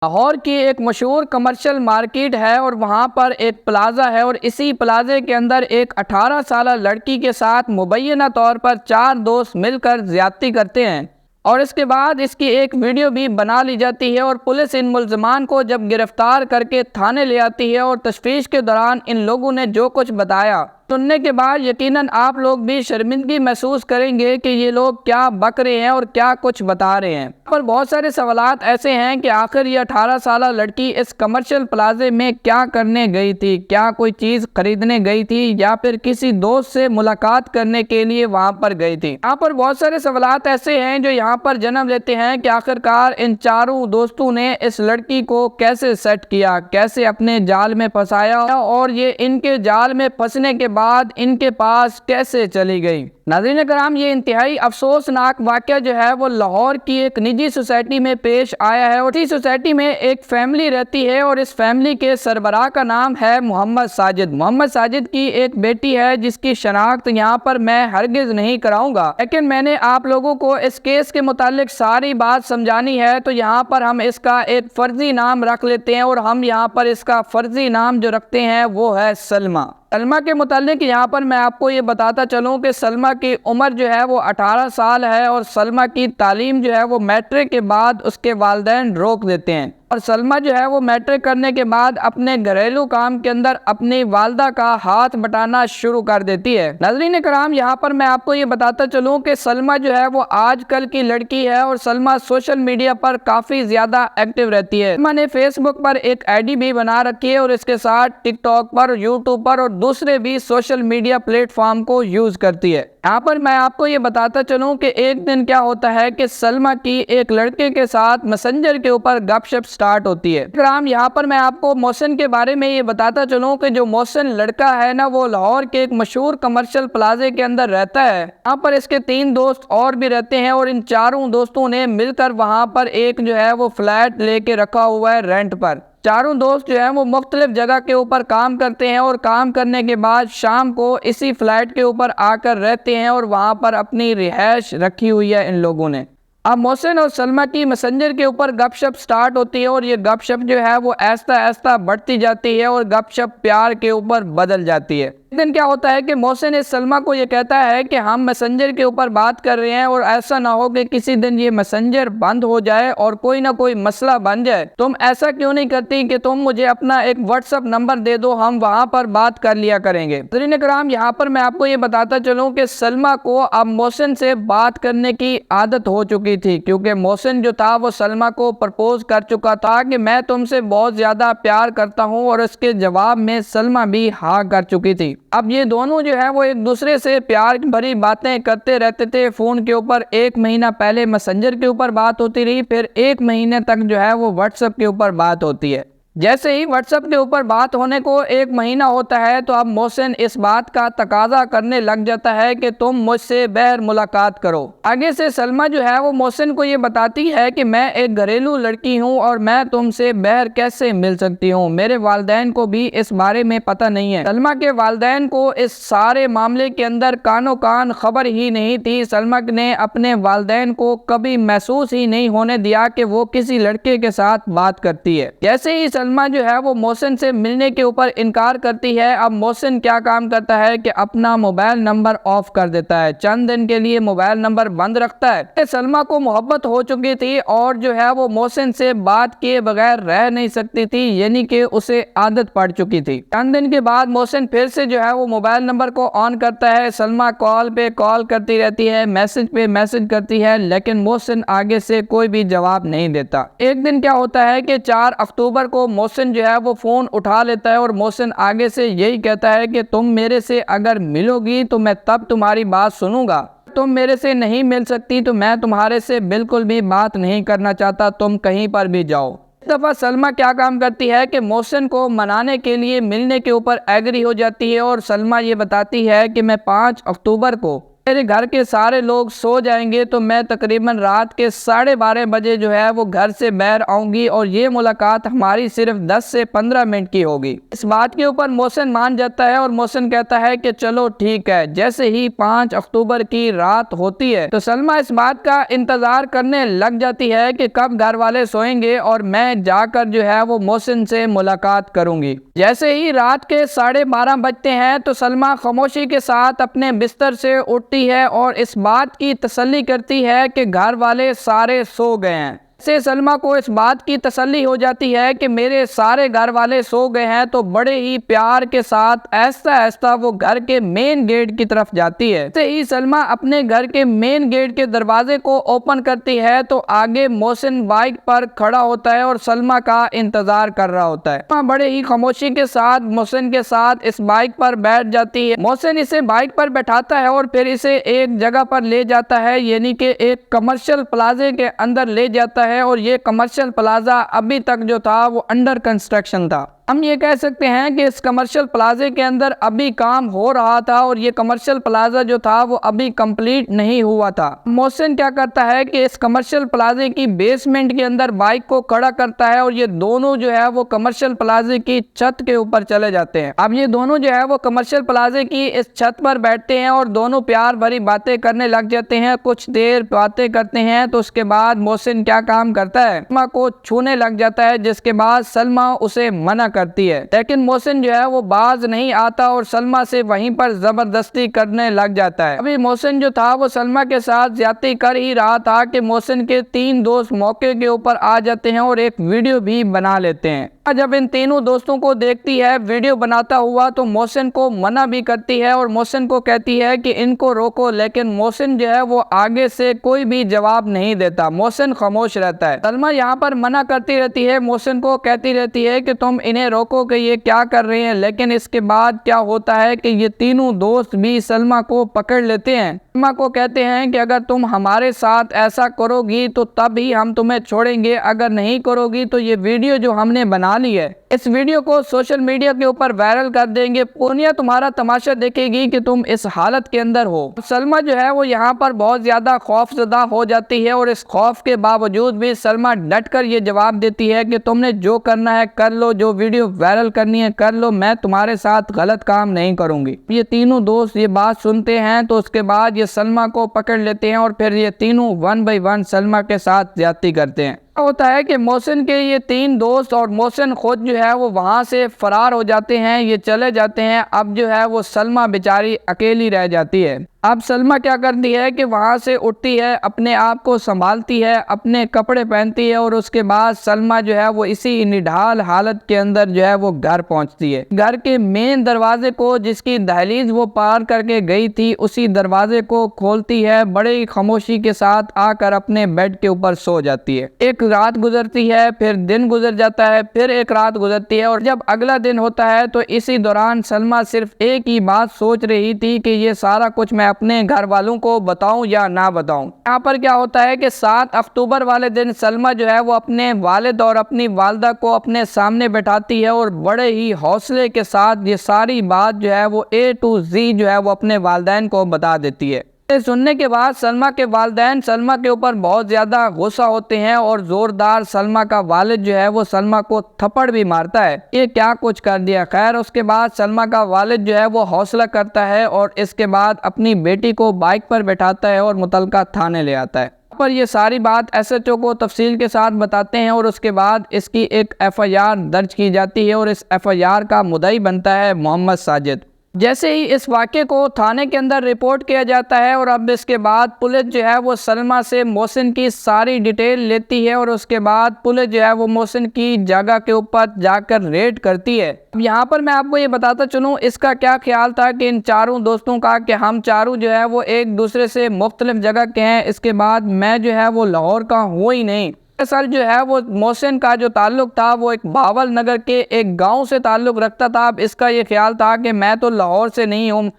लाहौर की एक मशहूर कमर्शियल मार्केट है और वहाँ पर एक प्लाज़ा है और इसी प्लाज़े के अंदर एक 18 साला लड़की के साथ मुबैना तौर पर 4 दोस्त मिलकर ज़्यादती करते हैं और इसके बाद इसकी एक वीडियो भी बना ली जाती है और पुलिस इन मुल्ज़िमान को जब गिरफ्तार करके थाने ले आती है और तफ्तीश के दौरान इन लोगों ने जो कुछ बताया सुनने के बाद यकीनन आप लोग भी शर्मिंदगी महसूस करेंगे कि ये लोग क्या बक रहे हैं और क्या कुछ बता रहे हैं। पर बहुत सारे सवालात ऐसे हैं कि आखिर ये 18 साला लड़की इस कमर्शियल प्लाजे में क्या करने गई थी, क्या कोई चीज़ खरीदने गई थी या फिर किसी दोस्त से मुलाकात करने के लिए वहाँ पर गई थी। यहाँ पर बहुत सारे सवालात ऐसे हैं जो यहाँ पर जन्म लेते हैं कि आखिरकार इन चारों दोस्तों ने इस लड़की को कैसे सेट किया, कैसे अपने जाल में फंसाया और ये इनके जाल में फंसने के बाद इनके पास कैसे चली गई। नाज़रीन कराम, ये इंतहाई अफसोसनाक वाक़या जो है वो लाहौर की एक निजी सोसाइटी में पेश आया है और इस सोसाइटी में एक फैमिली रहती है और इस फैमिली के सरबराह का नाम है मोहम्मद साजिद। मोहम्मद साजिद की एक बेटी है जिसकी शनाख्त यहाँ पर मैं हरगिज़ नहीं कराऊंगा, लेकिन मैंने आप लोगों को इस केस के मुतालिक सारी बात समझानी है तो यहाँ पर हम इसका एक फ़र्जी नाम रख लेते हैं और हम यहाँ पर इसका फ़र्जी नाम जो रखते हैं वो है सलमा। सलमा के मुतालिक यहाँ पर मैं आपको ये बताता चलूँ कि सलमा की उम्र जो है वो 18 साल है और सलमा की तालीम जो है वो मैट्रिक के बाद उसके वालिदैन रोक देते हैं और सलमा जो है वो मैट्रिक करने के बाद अपने घरेलू काम के अंदर अपनी वालदा का हाथ बटाना शुरू कर देती है। नाज़रीन कराम, यहाँ पर मैं आपको ये बताता चलूँ कि सलमा जो है वो आजकल की लड़की है और सलमा सोशल मीडिया पर काफ़ी ज़्यादा एक्टिव रहती है। सलमा ने फेसबुक पर एक आईडी भी बना रखी है और इसके साथ टिकटॉक पर, यूट्यूब पर और दूसरे भी सोशल मीडिया प्लेटफॉर्म को यूज़ करती है। यहाँ पर मैं आपको ये बताता चलूँ कि एक दिन क्या होता है कि सलमा की एक लड़के के साथ मैसेंजर के ऊपर गपशप स्टार्ट होती है। यहाँ पर मैं आपको मोहसिन के बारे में ये बताता चलूँ कि जो मोहसिन लड़का है ना वो लाहौर के एक मशहूर कमर्शियल प्लाजे के अंदर रहता है। यहाँ पर इसके 3 दोस्त और भी रहते हैं और इन चारों दोस्तों ने मिलकर वहाँ पर एक जो है वो फ्लैट लेके रखा हुआ है रेंट पर। चारों दोस्त जो हैं वो मुख्तलिफ जगह के ऊपर काम करते हैं और काम करने के बाद शाम को इसी फ्लैट के ऊपर आकर रहते हैं और वहाँ पर अपनी रिहाइश रखी हुई है इन लोगों ने। अब मोहसिन और सलमा की मैसेंजर के ऊपर गपशप स्टार्ट होती है और ये गपशप जो है वो ऐसा ऐसा बढ़ती जाती है और गपशप प्यार के ऊपर बदल जाती है। एक दिन क्या होता है कि मोहसिन इस सलमा को ये कहता है कि हम मैसेंजर के ऊपर बात कर रहे हैं और ऐसा ना हो कि किसी दिन ये मैसेंजर बंद हो जाए और कोई ना कोई मसला बन जाए। तुम ऐसा क्यों नहीं करती कि तुम मुझे अपना एक व्हाट्सअप नंबर दे दो, हम वहाँ पर बात कर लिया करेंगे। नाज़रीन कराम, यहाँ पर मैं आपको ये बताता चलूँ कि सलमा को अब मोहसिन से बात करने की आदत हो चुकी थी क्योंकि मोहसिन जो था वो सलमा को प्रपोज कर चुका था कि मैं तुमसे बहुत ज़्यादा प्यार करता हूँ और इसके जवाब में सलमा भी हाँ कर चुकी थी। अब ये दोनों जो है वो एक दूसरे से प्यार भरी बातें करते रहते थे फ़ोन के ऊपर। 1 महीना पहले मैसेंजर के ऊपर बात होती रही, फिर 1 महीने तक जो है वो व्हाट्सएप के ऊपर बात होती है। जैसे ही व्हाट्सएप के ऊपर बात होने को 1 महीना होता है तो अब मोहसिन इस बात का तकाजा करने लग जाता है कि तुम मुझसे बहर मुलाकात करो। आगे से सलमा जो है वो मोहसिन को ये बताती है कि मैं एक घरेलू लड़की हूँ और मैं तुमसे बहर कैसे मिल सकती हूँ, मेरे वालिदैन को भी इस बारे में पता नहीं है। सलमा के वालिदैन को इस सारे मामले के अंदर कानो कान खबर ही नहीं थी। सलमा ने अपने वालिदैन को कभी महसूस ही नहीं होने दिया कि वो किसी लड़के के साथ बात करती है। जैसे ही सलमा जो है वो मोहसिन से मिलने के ऊपर इनकार करती है, अब मोहसिन क्या काम करता है कि अपना मोबाइल नंबर ऑफ कर देता है, चंद दिन के लिए मोबाइल नंबर बंद रखता है। सलमा को मोहब्बत हो चुकी थी और जो है वो मोहसिन से बात किए बगैर रह नहीं सकती थी, यानी कि उसे आदत पड़ चुकी थी। चंद दिन के बाद मोहसिन फिर से जो है वो मोबाइल नंबर को ऑन करता है। सलमा कॉल पे कॉल करती रहती है, मैसेज पे मैसेज करती है, लेकिन मोहसिन आगे से कोई भी जवाब नहीं देता। एक दिन क्या होता है कि 4 अक्टूबर को मोहसिन जो है वो फ़ोन उठा लेता है और मोहसिन आगे से यही कहता है कि तुम मेरे से अगर मिलोगी तो मैं तब तुम्हारी बात सुनूंगा, तुम मेरे से नहीं मिल सकती तो मैं तुम्हारे से बिल्कुल भी बात नहीं करना चाहता, तुम कहीं पर भी जाओ। इस दफ़ा सलमा क्या काम करती है कि मोहसिन को मनाने के लिए मिलने के ऊपर एग्री हो जाती है और सलमा ये बताती है कि मैं 5 अक्टूबर को मेरे घर के सारे लोग सो जाएंगे तो मैं तकरीबन रात के 12:30 बजे जो है वो घर से बाहर आऊंगी और ये मुलाकात हमारी सिर्फ 10 से 15 मिनट की होगी। इस बात के ऊपर मोहसिन मान जाता है और मोहसिन कहता है कि चलो ठीक है। जैसे ही 5 अक्टूबर की रात होती है तो सलमा इस बात का इंतजार करने लग जाती है कि कब घर वाले सोएंगे और मैं जाकर जो है वो मोहसिन से मुलाकात करूंगी। जैसे ही रात के 12:30 बजते हैं तो सलमा खामोशी के साथ अपने बिस्तर से उठती है और इस बात की तसल्ली करती है कि घर वाले सारे सो गए हैं। से सलमा को इस बात की तसल्ली हो जाती है कि मेरे सारे घर वाले सो गए हैं तो बड़े ही प्यार के साथ आहिस्ता आहिस्ता वो घर के मेन गेट की तरफ जाती है। से ही सलमा अपने घर के मेन गेट के दरवाजे को ओपन करती है तो आगे मोहसिन बाइक पर खड़ा होता है और सलमा का इंतजार कर रहा होता है। सलमा बड़े ही खामोशी के साथ मोहसिन के साथ इस बाइक पर बैठ जाती है। मोहसिन इसे बाइक पर बैठाता है और फिर इसे एक जगह पर ले जाता है, यानी कि एक कमर्शियल प्लाजे के अंदर ले जाता है और ये कमर्शियल प्लाजा अभी तक जो था वो अंडर कंस्ट्रक्शन था। हम ये कह सकते हैं कि इस कमर्शियल प्लाजे के अंदर अभी काम हो रहा था और ये कमर्शियल प्लाजा जो था वो अभी कंप्लीट नहीं हुआ था। मोहसिन क्या करता है कि इस कमर्शियल प्लाजे की बेसमेंट के अंदर बाइक को खड़ा करता है और ये दोनों जो है वो कमर्शियल प्लाजे की छत के ऊपर चले जाते हैं। अब ये दोनों जो है वो कमर्शियल प्लाजे की इस छत पर बैठते हैं और दोनों प्यार भरी बातें करने लग जाते हैं। कुछ देर बातें करते हैं तो उसके बाद मोहसिन क्या काम करता है, सलमा को छूने लग जाता है, जिसके बाद सलमा उसे मना करती है। लेकिन मोहसिन जो है वो बाज नहीं आता और सलमा से वहीं पर जबरदस्ती करने लग जाता है। अभी मोहसिन जो था वो सलमा के साथ ज्यादती कर ही रहा था कि मोहसिन के 3 दोस्त मौके के ऊपर आ जाते हैं और एक वीडियो भी बना लेते हैं। जब इन तीनों दोस्तों को देखती है वीडियो बनाता हुआ तो मोहसिन को मना भी करती है और मोहसिन को कहती है कि इनको रोको, लेकिन मोहसिन जो है वो आगे से कोई भी जवाब नहीं देता। मोहसिन खामोश रहता है। सलमा यहाँ पर मना करती रहती है, मोहसिन को कहती रहती है कि तुम इन्हें रोको कि ये क्या कर रहे हैं। लेकिन इसके बाद क्या होता है कि ये तीनों दोस्त भी सलमा को पकड़ लेते हैं। सलमा को कहते हैं कि अगर तुम हमारे साथ ऐसा करोगी तो तब ही हम तुम्हें छोड़ेंगे, अगर नहीं करोगी तो ये वीडियो जो हमने बना ली है इस वीडियो को सोशल मीडिया के ऊपर वायरल कर देंगे। दुनिया तुम्हारा तमाशा देखेगी कि तुम इस हालत के अंदर हो। सलमा जो है वो यहाँ पर बहुत ज्यादा खौफजदा हो जाती है और इस खौफ के बावजूद भी सलमा डटकर ये जवाब देती है कि तुमने जो करना है कर लो, जो वीडियो वायरल करनी है कर लो, मैं तुम्हारे साथ गलत काम नहीं करूंगी। ये तीनों दोस्त ये बात सुनते हैं तो उसके बाद ये सलमा को पकड़ लेते हैं और फिर ये तीनों 1 बाय 1 सलमा के साथ ज्यादती करते हैं। होता है कि मोहसिन के ये 3 दोस्त और मोहसिन खुद जो है वो वहां से फरार हो जाते हैं, ये चले जाते हैं। अब जो है वो सलमा बेचारी अकेली रह जाती है। अब सलमा क्या करती है कि वहां से उठती है, अपने आप को संभालती है, अपने कपड़े पहनती है और उसके बाद सलमा जो है वो इसी निढाल हालत के अंदर जो है वो घर पहुंचती है। घर के मेन दरवाजे को, जिसकी दहलीज वो पार करके गई थी, उसी दरवाजे को खोलती है, बड़े ही खामोशी के साथ आकर अपने बेड के ऊपर सो जाती है। एक रात गुजरती है, फिर दिन गुजर जाता है, फिर एक रात गुजरती है और जब अगला दिन होता है तो इसी दौरान सलमा सिर्फ एक ही बात सोच रही थी कि ये सारा कुछ मैं अपने घर वालों को बताऊं या ना बताऊं। यहाँ पर क्या होता है कि 7 अक्टूबर वाले दिन सलमा जो है वो अपने वालिद और अपनी वालदा को अपने सामने बैठाती है और बड़े ही हौसले के साथ ये सारी बात जो है वो A to Z जो है वो अपने वालिदैन को बता देती है। सुनने के बाद सलमा के वालिदैन सलमा के ऊपर बहुत ज़्यादा गुस्सा होते हैं और ज़ोरदार सलमा का वालिद जो है वो सलमा को थप्पड़ भी मारता है, ये क्या कुछ कर दिया। खैर उसके बाद सलमा का वालिद जो है वो हौसला करता है और इसके बाद अपनी बेटी को बाइक पर बैठाता है और मुतलका थाने ले आता है। पर ये सारी बात SHO को तफसील के साथ बताते हैं और उसके बाद इसकी एक FIR दर्ज की जाती है और इस FIR का मुद्दई बनता है मोहम्मद साजिद। जैसे ही इस वाक़े को थाने के अंदर रिपोर्ट किया जाता है और अब इसके बाद पुलिस जो है वो सलमा से मोहसिन की सारी डिटेल लेती है और उसके बाद पुलिस जो है वो मोहसिन की जगह के ऊपर जाकर रेड करती है। अब यहाँ पर मैं आपको ये बताता चलूँ इसका क्या ख्याल था कि इन चारों दोस्तों का कि हम चारों जो है वो एक दूसरे से मुख्तलिफ जगह के हैं। इसके बाद मैं जो है वो लाहौर का हूँ ही नहीं। दरअसल जो है वो मोहसिन का जो ताल्लुक था वो एक बावल नगर के एक गांव से ताल्लुक रखता था। अब इसका ये ख्याल था कि मैं तो लाहौर से नहीं हूँ,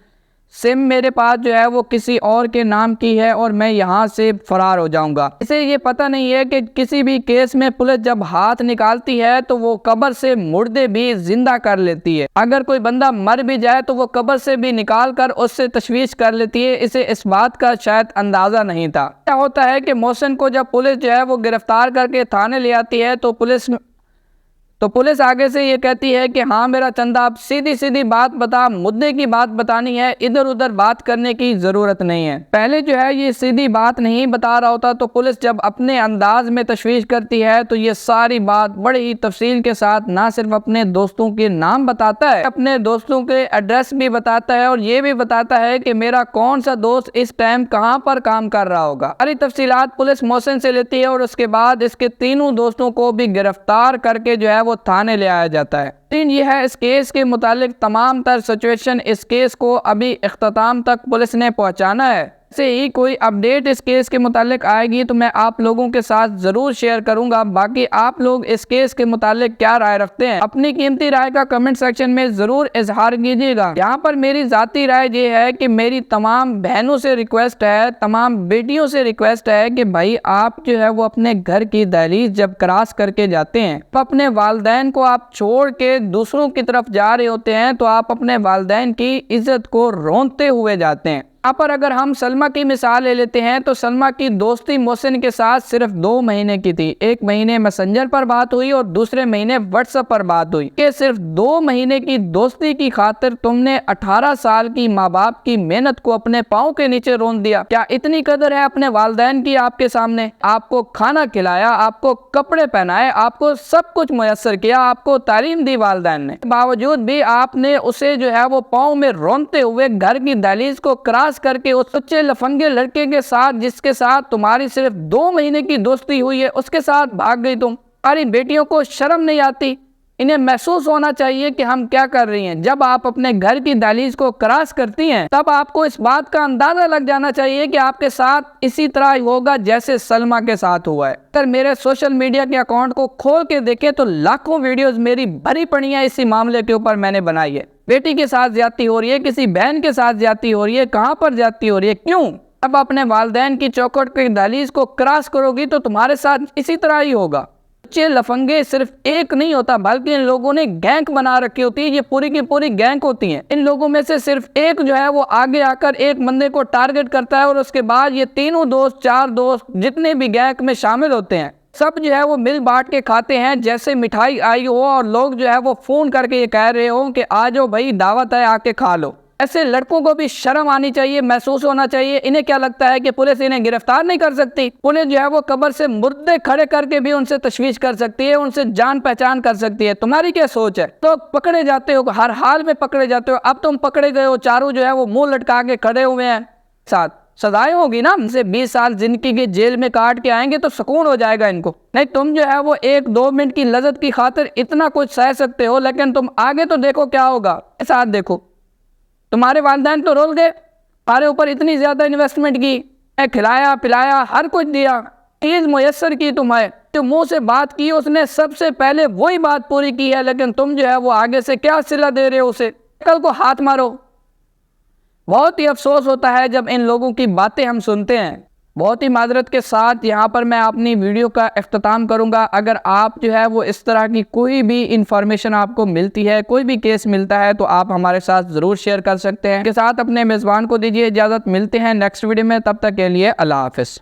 सिम मेरे पास जो है वो किसी और के नाम की है और मैं यहाँ से फरार हो जाऊंगा। इसे ये पता नहीं है कि किसी भी केस में पुलिस जब हाथ निकालती है तो वो कब्र से मुर्दे भी जिंदा कर लेती है। अगर कोई बंदा मर भी जाए तो वो कब्र से भी निकाल कर उससे तशवीश कर लेती है। इसे इस बात का शायद अंदाजा नहीं था। क्या होता है कि मोहसिन को जब पुलिस जो है वो गिरफ्तार करके थाने ले आती है तो पुलिस आगे से ये कहती है कि हाँ मेरा चंदा, आप सीधी सीधी बात बता, मुद्दे की बात बतानी है, इधर उधर बात करने की ज़रूरत नहीं है। पहले जो है ये सीधी बात नहीं बता रहा होता तो पुलिस जब अपने अंदाज में तशवीश करती है तो ये सारी बात बड़ी ही तफसील के साथ ना सिर्फ अपने दोस्तों के नाम बताता है, अपने दोस्तों के एड्रेस भी बताता है और ये भी बताता है कि मेरा कौन सा दोस्त इस टाइम कहाँ पर काम कर रहा होगा। सारी तफसीलात पुलिस मोहसिन से लेती है और उसके बाद इसके तीनों दोस्तों को भी गिरफ्तार करके जो है वो थाने ले आया जाता है। लेकिन यह है इस केस के मुतालिक तमाम तर सिचुएशन। इस केस को अभी इख्तिताम तक पुलिस ने पहुंचाना है। ऐसे ही कोई अपडेट इस केस के मुतालिक आएगी तो मैं आप लोगों के साथ ज़रूर शेयर करूंगा। बाकी आप लोग इस केस के मुतालिक क्या राय रखते हैं, अपनी कीमती राय का कमेंट सेक्शन में ज़रूर इजहार कीजिएगा। यहाँ पर मेरी ज़ाती राय ये है कि मेरी तमाम बहनों से रिक्वेस्ट है, तमाम बेटियों से रिक्वेस्ट है कि भाई आप जो है वो अपने घर की दहलीज जब क्रॉस करके जाते हैं तो अपने वालिदैन को आप छोड़ के दूसरों की तरफ जा रहे होते हैं तो आप अपने वालिदैन की इज्जत को रोंदते हुए जाते हैं। यहाँ पर अगर हम सलमा की मिसाल ले लेते हैं तो सलमा की दोस्ती मोहसिन के साथ सिर्फ 2 महीने की थी। 1 महीने मैसेंजर पर बात हुई और दूसरे महीने व्हाट्सएप पर बात हुई। कि सिर्फ 2 महीने की दोस्ती की खातिर तुमने 18 साल की माँ बाप की मेहनत को अपने पाँव के नीचे रोन दिया। क्या इतनी कदर है अपने वालिदैन की आपके सामने? आपको खाना खिलाया, आपको कपड़े पहनाए, आपको सब कुछ मुयस्सर किया, आपको तालीम दी वालिदैन ने, बावजूद भी आपने उसे जो है वो पाँव में रोनते हुए घर की दहलीज को क्रॉस करके उस सच्चे लफंगे लड़के के साथ जिसके साथ तुम्हारी सिर्फ 2 महीने की दोस्ती हुई है उसके साथ भाग गई तुम। हमारी बेटियों को शर्म नहीं आती? इन्हें महसूस होना चाहिए कि हम क्या कर रही हैं। जब आप अपने घर की दहलीज को क्रॉस करती हैं तब आपको इस बात का अंदाजा लग जाना चाहिए कि आपके साथ इसी तरह होगा जैसे सलमा के साथ हुआ है। अगर मेरे सोशल मीडिया के अकाउंट को खोल के देखें तो लाखों वीडियोस मेरी भरी पड़ी हैं इसी मामले के ऊपर मैंने बनाई है। बेटी के साथ ज्यादती हो रही है, किसी बहन के साथ ज्यादती हो रही है, कहाँ पर ज्यादती हो रही है, क्यों? अब अपने वालिदैन की चौखट की दहलीज को क्रॉस करोगी तो तुम्हारे साथ इसी तरह ही होगा। बच्चे लफंगे सिर्फ एक नहीं होता बल्कि इन लोगों ने गैंग बना रखी होती है। ये पूरी की पूरी गैंग होती है। इन लोगों में से सिर्फ एक जो है वो आगे आकर एक बंदे को टारगेट करता है और उसके बाद ये तीनों दोस्त, 4 दोस्त जितने भी गैंग में शामिल होते हैं सब जो है वो मिल बांट के खाते हैं जैसे मिठाई आई हो और लोग जो है वो फोन करके ये कह रहे हो कि आ जाओ भाई दावत है आके खा लो। ऐसे लड़कों को भी शर्म आनी चाहिए, महसूस होना चाहिए। इन्हें क्या लगता है कि पुलिस इन्हें गिरफ्तार नहीं कर सकती? पुलिस जो है वो कब्र से मुर्दे खड़े करके भी उनसे तशवीश कर सकती है, उनसे जान पहचान कर सकती है। तुम्हारी क्या सोच है? तो पकड़े जाते हो, हर हाल में पकड़े जाते हो। अब तुम पकड़े गए हो, चारों जो है वो मुंह लटका के खड़े हुए हैं, साथ सजाएं होगी ना। हमसे 20 साल जिंदगी के जेल में काट के आएंगे तो सुकून हो जाएगा इनको। नहीं, तुम जो है वो 1-2 मिनट की लज्जत की खातिर इतना कुछ सह सकते हो, लेकिन तुम आगे तो देखो क्या होगा। साथ देखो, तुम्हारे वालिदैन तो रोल गए, तुम्हारे ऊपर इतनी ज्यादा इन्वेस्टमेंट की, खिलाया पिलाया, हर कुछ दिया, चीज मुयस्सर की तुम्हें, जो मुंह से बात की उसने सबसे पहले वही बात पूरी की है, लेकिन तुम जो है वो आगे से क्या सिला दे रहे हो उसे? कल को हाथ मारो। बहुत ही अफसोस होता है जब इन लोगों की बातें हम सुनते हैं। बहुत ही माजरत के साथ यहाँ पर मैं अपनी वीडियो का इख्तिताम करूँगा। अगर आप जो है वो इस तरह की कोई भी इंफॉर्मेशन आपको मिलती है, कोई भी केस मिलता है तो आप हमारे साथ ज़रूर शेयर कर सकते हैं। के साथ अपने मेज़बान को दीजिए इजाज़त। मिलते हैं नेक्स्ट वीडियो में, तब तक के लिए अल्लाह हाफ़िज़।